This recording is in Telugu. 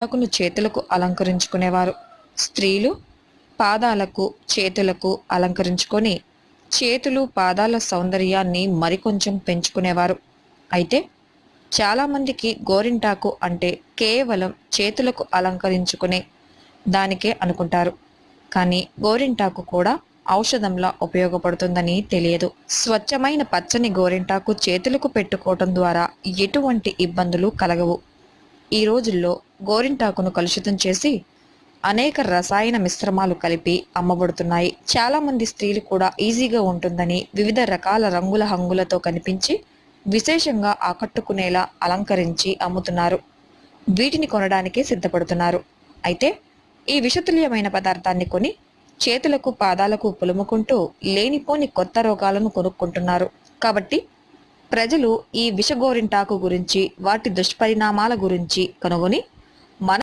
ఆకును చేతులకు అలంకరించుకునేవారు. స్త్రీలు పాదాలకు, చేతులకు అలంకరించుకొని చేతులు, పాదాల సౌందర్యాన్ని మరికొంచెం పెంచుకునేవారు. అయితే చాలామందికి గోరింటాకు అంటే కేవలం చేతులకు అలంకరించుకునే దానికే అనుకుంటారు. కానీ గోరింటాకు కూడా ఔషధంలా ఉపయోగపడుతుందని తెలియదు. స్వచ్ఛమైన పచ్చని గోరింటాకు చేతులకు పెట్టుకోవటం ద్వారా ఎటువంటి ఇబ్బందులు కలగవు. ఈ రోజుల్లో గోరింటాకును కలుషితం చేసి అనేక రసాయన మిశ్రమాలు కలిపి అమ్మబడుతున్నాయి. చాలా మంది స్త్రీలు కూడా ఈజీగా ఉంటుందని వివిధ రకాల రంగుల హంగులతో కనిపించి విశేషంగా ఆకట్టుకునేలా అలంకరించి అమ్ముతున్నారు. వీటిని కొనడానికే సిద్ధపడుతున్నారు. అయితే ఈ విషతుల్యమైన పదార్థాన్ని కొని చేతులకు, పాదాలకు పులుముకుంటూ లేనిపోని కొత్త రోగాలను కొనుక్కుంటున్నారు. కాబట్టి ప్రజలు ఈ విషగోరింటాకు గురించి, వాటి దుష్పరిణామాల గురించి కనుగొని మన